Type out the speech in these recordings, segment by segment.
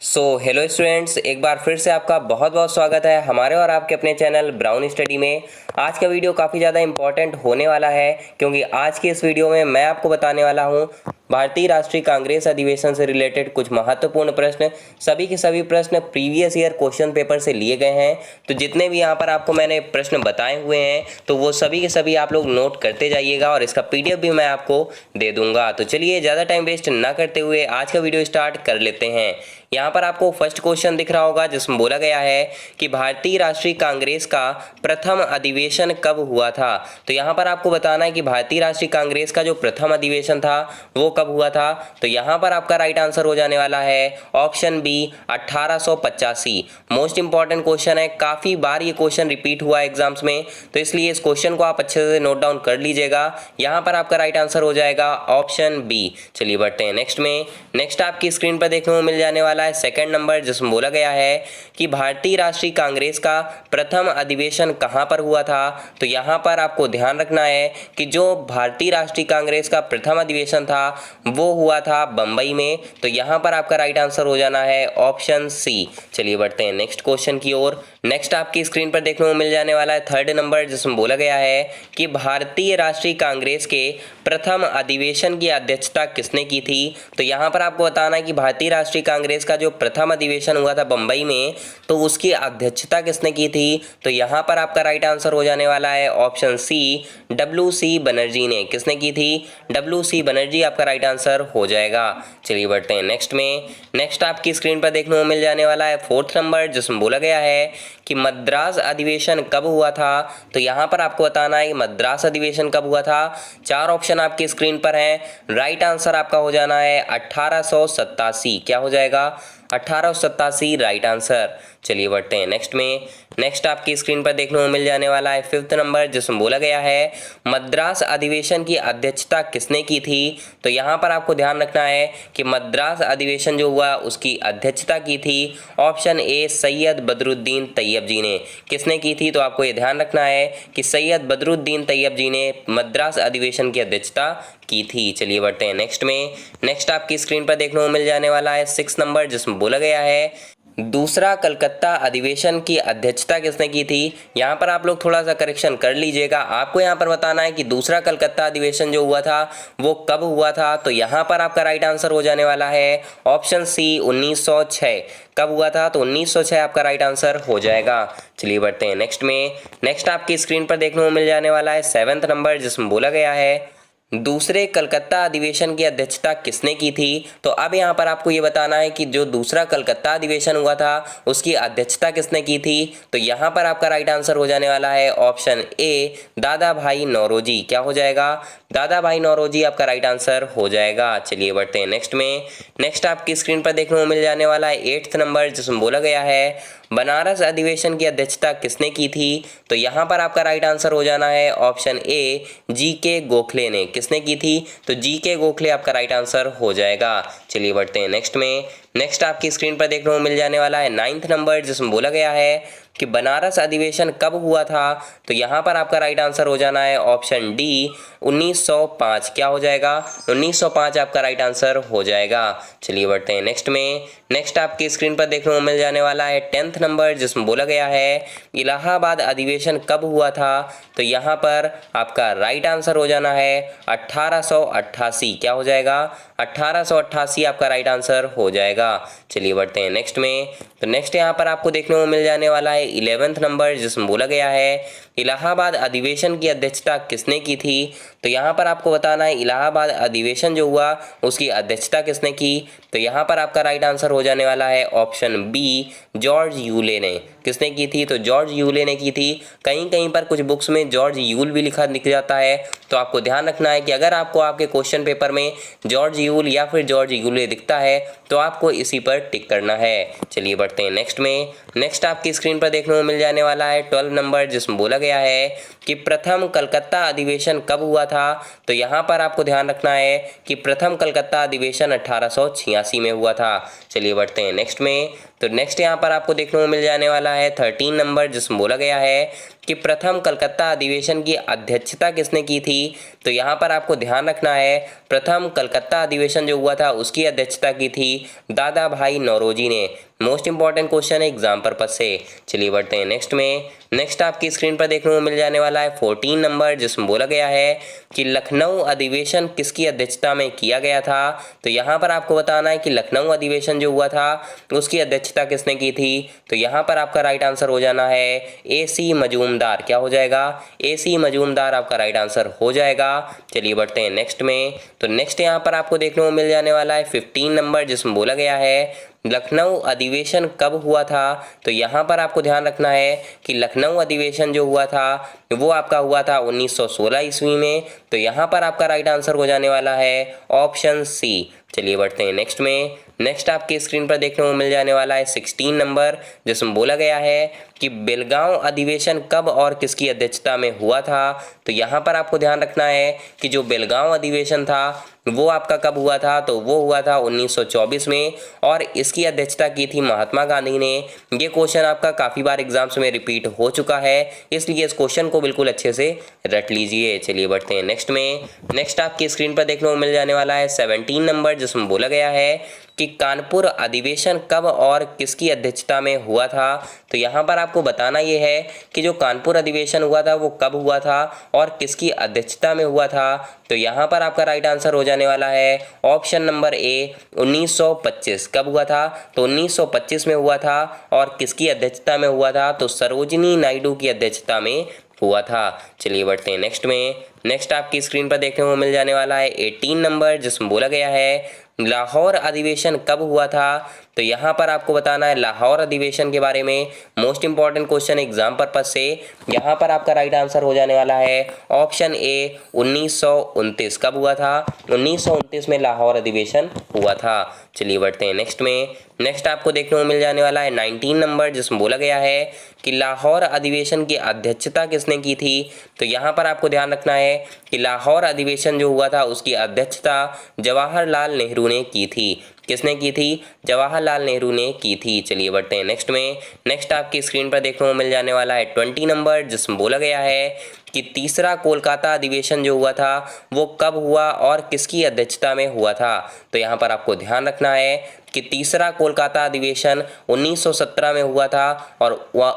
Hello students, एक बार फिर से आपका बहुत बहुत स्वागत है हमारे और आपके अपने चैनल ब्राउन स्टडी में। आज का वीडियो काफ़ी ज़्यादा इंपॉर्टेंट होने वाला है क्योंकि आज के इस वीडियो में मैं आपको बताने वाला हूं भारतीय राष्ट्रीय कांग्रेस अधिवेशन से रिलेटेड कुछ महत्वपूर्ण प्रश्न। सभी के सभी प्रश्न प्रीवियस ईयर क्वेश्चन पेपर से लिए गए हैं। तो जितने भी यहाँ पर आपको मैंने प्रश्न बताए हुए हैं तो वो सभी के सभी आप लोग नोट करते जाइएगा और इसका PDF भी मैं आपको दे दूंगा। तो चलिए ज़्यादा टाइम वेस्ट ना करते हुए आज का वीडियो स्टार्ट कर लेते हैं। यहाँ पर आपको फर्स्ट क्वेश्चन दिख रहा होगा जिसमें बोला गया है कि भारतीय राष्ट्रीय कांग्रेस का प्रथम अधिवेशन कब हुआ था। तो यहाँ पर आपको बताना है कि भारतीय राष्ट्रीय कांग्रेस का जो प्रथम अधिवेशन था वो कब हुआ था। तो यहाँ पर आपका राइट आंसर हो जाने वाला है option B 1885। Most important question है, काफ़ी बार ये क्वेश्चन रिपीट हुआ है एग्जाम्स में, तो इसलिए इस क्वेश्चन को आप अच्छे से नोट डाउन कर लीजिएगा। यहाँ पर आपका राइट आंसर हो जाएगा ऑप्शन बी। चलिए बढ़ते हैं नेक्स्ट में। नेक्स्ट आपकी स्क्रीन पर देखने को मिल जाने वाला है सेकंड नंबर जिसमें बोला गया है कि भारतीय राष्ट्रीय कांग्रेस का प्रथम अधिवेशन कहां पर हुआ था। तो यहां पर आपको ध्यान रखना है कि जो भारतीय राष्ट्रीय कांग्रेस का प्रथम अधिवेशन था वो हुआ था बंबई में। तो यहां पर आपका राइट आंसर हो जाना है ऑप्शन सी। चलिए बढ़ते हैं नेक्स्ट क्वेश्चन की ओर। नेक्स्ट आपकी स्क्रीन पर देखने को मिल जाने वाला है थर्ड नंबर जिसमें बोला गया है कि भारतीय राष्ट्रीय कांग्रेस के प्रथम अधिवेशन की अध्यक्षता किसने की थी। तो यहाँ पर आपको बताना है कि भारतीय राष्ट्रीय कांग्रेस का जो प्रथम अधिवेशन हुआ था बंबई में तो उसकी अध्यक्षता किसने की थी। तो यहाँ पर आपका राइट आंसर हो जाने वाला है ऑप्शन सी WC बनर्जी ने। किसने की थी? WC बनर्जी आपका राइट आंसर हो जाएगा। चलिए बढ़ते हैं नेक्स्ट में। नेक्स्ट आपकी स्क्रीन पर देखने को मिल जाने वाला है फोर्थ नंबर जिसमें बोला गया है कि मद्रास अधिवेशन कब हुआ था। तो यहाँ पर आपको बताना है कि मद्रास अधिवेशन कब हुआ था। चार ऑप्शन आपकी स्क्रीन पर हैं। राइट आंसर आपका हो जाना है 1887। क्या हो जाएगा? 1887 राइट आंसर। चलिए बढ़ते हैं नेक्स्ट में। नेक्स्ट आपकी स्क्रीन पर देखने को मिल जाने वाला है फिफ्थ नंबर जिसमें बोला गया है मद्रास अधिवेशन की अध्यक्षता किसने की थी। तो यहाँ पर आपको ध्यान रखना है कि मद्रास अधिवेशन जो हुआ उसकी अध्यक्षता की थी ऑप्शन ए सैयद बदरुद्दीन तैयब जी ने। किसने की थी? तो आपको ये ध्यान रखना है कि सैयद बदरुद्दीन तैयब जी ने मद्रास अधिवेशन की अध्यक्षता की थी। चलिए बढ़ते हैं नेक्स्ट में। नेक्स्ट आपकी स्क्रीन पर देखने को मिल जाने वाला है सिक्स नंबर जिसमें बोला गया है दूसरा कलकत्ता अधिवेशन की अध्यक्षता किसने की थी। यहाँ पर आप लोग थोड़ा सा करेक्शन कर लीजिएगा। आपको यहाँ पर बताना है कि दूसरा कलकत्ता अधिवेशन जो हुआ था वो कब हुआ था। तो यहाँ पर आपका राइट आंसर हो जाने वाला है ऑप्शन सी 1906। कब हुआ था? तो 1906 आपका राइट आंसर हो जाएगा। चलिए बढ़ते हैं नेक्स्ट में। नेक्स्ट आपकी स्क्रीन पर देखने को मिल जाने वाला है सेवेंथ नंबर जिसमें बोला गया है दूसरे कलकत्ता अधिवेशन की अध्यक्षता किसने की थी। तो अब यहाँ पर आपको ये बताना है कि जो दूसरा कलकत्ता अधिवेशन हुआ था उसकी अध्यक्षता किसने की थी। तो यहाँ पर आपका राइट आंसर हो जाने वाला है ऑप्शन ए दादा भाई नौरोजी। क्या हो जाएगा? दादा भाई नौरोजी आपका राइट आंसर हो जाएगा। चलिए बढ़ते हैं नेक्स्ट में। नेक्स्ट आपकी स्क्रीन पर देखने को मिल जाने वाला है एट्थ नंबर जिसमें बोला गया है बनारस अधिवेशन की अध्यक्षता किसने की थी। तो यहाँ पर आपका राइट आंसर हो जाना है ऑप्शन ए GK गोखले ने। किसने की थी? तो GK गोखले आपका राइट आंसर हो जाएगा। चलिए बढ़ते हैं नेक्स्ट में। नेक्स्ट आपकी स्क्रीन पर देखने को मिल जाने वाला है नाइन्थ नंबर जिसमें बोला गया है कि बनारस अधिवेशन कब हुआ था। तो यहाँ पर आपका राइट आंसर हो जाना है ऑप्शन डी 1905। क्या हो जाएगा? 1905 आपका राइट आंसर हो जाएगा। चलिए बढ़ते हैं नेक्स्ट में। नेक्स्ट आपकी स्क्रीन पर देखने को मिल जाने वाला है टेंथ नंबर जिसमें बोला गया है इलाहाबाद अधिवेशन कब हुआ था। तो यहाँ पर आपका राइट आंसर हो जाना है 1888। क्या हो जाएगा? 1888 आपका राइट आंसर हो जाएगा। चलिए बढ़ते हैं नेक्स्ट में। तो नेक्स्ट यहाँ पर आपको देखने को मिल जाने वाला है 11th नंबर जिसमें बोला गया है इलाहाबाद अधिवेशन की अध्यक्षता किसने की थी। तो यहाँ पर आपको बताना है इलाहाबाद अधिवेशन जो हुआ उसकी अध्यक्षता किसने की। तो यहाँ पर आपका राइट आंसर हो जाने वाला है ऑप्शन बी जॉर्ज यूले ने। किसने की थी? तो जॉर्ज यूले ने की थी। कहीं कहीं पर कुछ बुक्स में जॉर्ज यूल भी लिखा दिख जाता है, तो आपको ध्यान रखना है कि अगर आपको आपके क्वेश्चन पेपर में जॉर्ज यूल या फिर जॉर्ज यूले दिखता है तो आपको इसी पर टिक करना है। चलिए बढ़ते हैं नेक्स्ट में। नेक्स्ट आपकी स्क्रीन पर देखने को मिल जाने वाला है 12 नंबर जिसमें बोला गया है कि प्रथम कलकत्ता अधिवेशन कब हुआ था। तो यहाँ पर आपको ध्यान रखना है कि प्रथम कलकत्ता अधिवेशन 1886 में हुआ था। चलिए बढ़ते हैं नेक्स्ट में। तो नेक्स्ट यहाँ पर आपको देखने को मिल जाने वाला है 13 नंबर, जिसमें बोला गया है कि प्रथम कलकत्ता अधिवेशन की अध्यक्षता किसने की थी। तो यहाँ पर आपको ध्यान रखना है, प्रथम कलकत्ता अधिवेशन जो हुआ था उसकी अध्यक्षता की थी दादा भाई नौरोजी ने। मोस्ट इंपॉर्टेंट क्वेश्चन है एग्जाम पर्पज से। चलिए बढ़ते हैं नेक्स्ट में। नेक्स्ट आपकी स्क्रीन पर देखने को मिल जाने वाला है 14 नंबर, जिसमें बोला गया है कि लखनऊ अधिवेशन किसकी अध्यक्षता में किया गया था। तो यहाँ पर आपको बताना है कि लखनऊ अधिवेशन जो हुआ था उसकी अध्यक्षता किसने की थी। तो यहाँ पर आपका राइट आंसर हो जाना है AC मजूमदार। क्या हो जाएगा? AC मजूमदार आपका राइट आंसर हो जाएगा। चलिए बढ़ते हैं नेक्स्ट में। तो नेक्स्ट यहाँ पर आपको देखने को मिल जाने वाला है 15 नंबर, जिसमें बोला गया है लखनऊ अधिवेशन कब हुआ था। तो यहाँ पर आपको ध्यान रखना है कि लखनऊ अधिवेशन जो हुआ था वो आपका हुआ था 1916 ईस्वी में। तो यहाँ पर आपका राइट आंसर हो जाने वाला है ऑप्शन सी। चलिए बढ़ते हैं नेक्स्ट में। नेक्स्ट आपकी स्क्रीन पर देखने को मिल जाने वाला है 16 नंबर, जिसमें बोला गया है कि बेलगांव अधिवेशन कब और किसकी अध्यक्षता में हुआ था। तो यहाँ पर आपको ध्यान रखना है कि जो बेलगांव अधिवेशन था वो आपका कब हुआ था। तो वो हुआ था 1924 में और इसकी अध्यक्षता की थी महात्मा गांधी ने। ये क्वेश्चन आपका काफ़ी बार एग्जाम्स में रिपीट हो चुका है, इसलिए इस क्वेश्चन को बिल्कुल अच्छे से रट लीजिए। चलिए बढ़ते हैं नेक्स्ट में। नेक्स्ट आपकी स्क्रीन पर देखने को मिल जाने वाला है 17 नंबर, जिसमें बोला गया है कि कानपुर अधिवेशन कब और किसकी अध्यक्षता में हुआ था। तो यहाँ पर आपको बताना ये है कि जो कानपुर अधिवेशन हुआ था वो कब हुआ था और किसकी अध्यक्षता में हुआ था। तो यहाँ पर आपका राइट आंसर हो जाने वाला है ऑप्शन नंबर ए 1925। कब हुआ था? तो 1925 में हुआ था और किसकी अध्यक्षता में हुआ था। तो सरोजिनी नायडू की अध्यक्षता में हुआ था। चलिए बढ़ते हैं नेक्स्ट में। नेक्स्ट आपकी स्क्रीन पर देखने को मिल जाने वाला है 18 नंबर, जिसमें बोला गया है लाहौर अधिवेशन कब हुआ था। तो यहाँ पर आपको बताना है लाहौर अधिवेशन के बारे में। Most important question exam purpose से। यहाँ पर आपका राइट आंसर हो जाने वाला है ऑप्शन ए 1929। कब हुआ था? 1929 में लाहौर अधिवेशन हुआ था। चलिए बढ़ते हैं नेक्स्ट में। नेक्स्ट आपको देखने को मिल जाने वाला है 19 नंबर, जिसमें बोला गया है कि लाहौर अधिवेशन की अध्यक्षता किसने की थी। तो यहाँ पर आपको ध्यान रखना है कि लाहौर अधिवेशन जो हुआ था उसकी अध्यक्षता जवाहरलाल नेहरू ने की थी। किसने की थी? जवाहरलाल नेहरू ने की थी। चलिए बढ़ते हैं नेक्स्ट में। नेक्स्ट आपकी स्क्रीन पर देखने को मिल जाने वाला है 20 नंबर, जिसमें बोला गया है कि तीसरा कोलकाता अधिवेशन जो हुआ था वो कब हुआ और किसकी अध्यक्षता में हुआ था। तो यहाँ पर आपको ध्यान रखना है कि तीसरा कोलकाता अधिवेशन 1917 में हुआ था और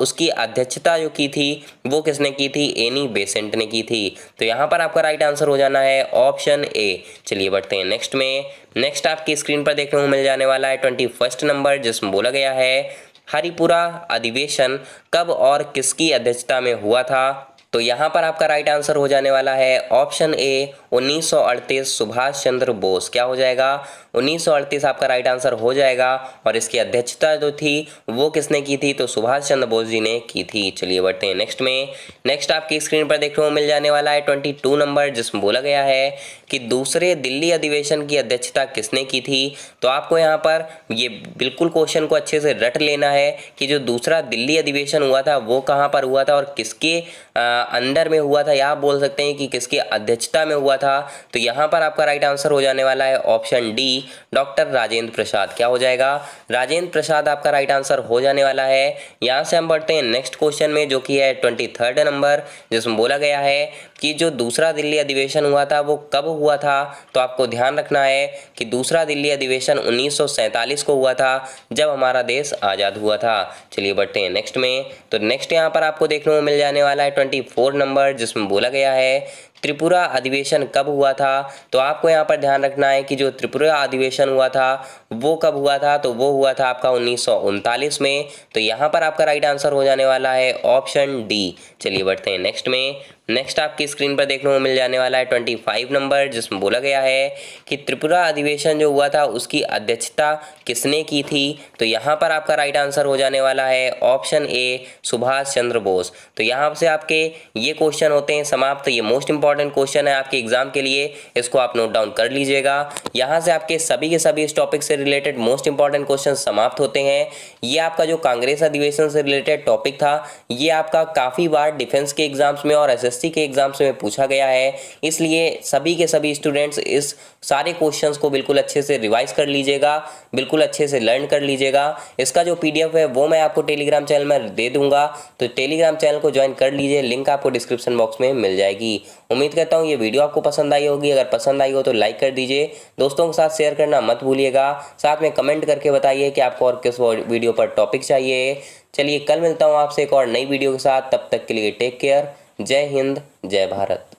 उसकी अध्यक्षता जो की थी वो किसने की थी? एनी बेसेंट ने की थी। तो यहाँ पर आपका राइट आंसर हो जाना है ऑप्शन ए। चलिए बढ़ते हैं नेक्स्ट में। नेक्स्ट आपकी स्क्रीन पर देखने को मिल जाने वाला है 21 नंबर, जिसमें बोला गया है हरिपुरा अधिवेशन कब और किसकी अध्यक्षता में हुआ था। तो यहाँ पर आपका राइट आंसर हो जाने वाला है ऑप्शन ए 1938 सुभाष चंद्र बोस। क्या हो जाएगा? 1938 आपका राइट आंसर हो जाएगा और इसकी अध्यक्षता जो थी वो किसने की थी? तो सुभाष चंद्र बोस जी ने की थी। चलिए बढ़ते हैं नेक्स्ट में। नेक्स्ट आपकी स्क्रीन पर देखने को मिल जाने वाला है 22 नंबर, जिसमें बोला गया है कि दूसरे दिल्ली अधिवेशन की अध्यक्षता किसने की थी। तो आपको यहाँ पर ये बिल्कुल क्वेश्चन को अच्छे से रट लेना है कि जो दूसरा दिल्ली अधिवेशन हुआ था वो कहाँ पर हुआ था और किसके अंडर में हुआ था, या आप बोल सकते हैं कि किसकी अध्यक्षता में हुआ था। तो यहाँ पर आपका राइट आंसर हो जाने वाला है option D doctor Rajendra Prasad. क्या हो जाएगा? राजेंद्र प्रसाद आपका राइट आंसर हो जाने वाला है। यहाँ से हम बढ़ते हैं नेक्स्ट क्वेश्चन में, जो कि है 23 नंबर, जिसमें बोला गया है कि जो दूसरा दिल्ली अधिवेशन हुआ था वो कब हुआ था। तो आपको ध्यान रखना है कि दूसरा दिल्ली अधिवेशन 1947 को हुआ था, जब हमारा देश आज़ाद हुआ था। चलिए बढ़ते हैं नेक्स्ट में। तो नेक्स्ट यहाँ पर आपको देखने को मिल जाने वाला है 24 नंबर, जिसमें बोला गया है त्रिपुरा अधिवेशन कब हुआ था। तो आपको यहाँ पर ध्यान रखना है कि जो त्रिपुरा अधिवेशन हुआ था वो कब हुआ था। तो वो हुआ था आपका 1939 में। तो यहाँ पर आपका राइट आंसर हो जाने वाला है ऑप्शन डी। चलिए बढ़ते हैं नेक्स्ट में। नेक्स्ट आपकी स्क्रीन पर देखने को मिल जाने वाला है 25 नंबर, जिसमें बोला गया है कि त्रिपुरा अधिवेशन जो हुआ था उसकी अध्यक्षता किसने की थी। तो यहाँ पर आपका राइट आंसर हो जाने वाला है ऑप्शन ए सुभाष चंद्र बोस। तो यहाँ से आपके ये क्वेश्चन होते हैं समाप्त। ये मोस्ट इंपॉर्टेंट क्वेश्चन है आपके एग्जाम के लिए, इसको आप नोट डाउन कर लीजिएगा। यहाँ से आपके सभी के सभी इस टॉपिक से रिलेटेड मोस्ट इंपॉर्टेंट क्वेश्चन समाप्त होते हैं। ये आपका जो कांग्रेस अधिवेशन से रिलेटेड टॉपिक था ये आपका काफ़ी बार डिफेंस के एग्जाम्स में और SSC एसएससी के एग्जाम्स में पूछा गया है, इसलिए सभी के सभी स्टूडेंट्स इस सारे क्वेश्चंस को बिल्कुल अच्छे से रिवाइज कर लीजिएगा, बिल्कुल अच्छे से लर्न कर लीजिएगा। इसका जो पीडीएफ है वो मैं आपको टेलीग्राम चैनल में दे दूंगा, तो टेलीग्राम चैनल को ज्वाइन कर लीजिए, लिंक आपको डिस्क्रिप्शन बॉक्स में मिल जाएगी। उम्मीद करता हूँ ये वीडियो आपको पसंद आई होगी। अगर पसंद आई हो तो लाइक कर दीजिए, दोस्तों के साथ शेयर करना मत भूलिएगा, साथ में कमेंट करके बताइए कि आपको और किस वीडियो पर टॉपिक चाहिए। चलिए कल मिलता हूँ आपसे एक और नई वीडियो के साथ, तब तक के लिए टेक केयर। जय हिंद, जय भारत।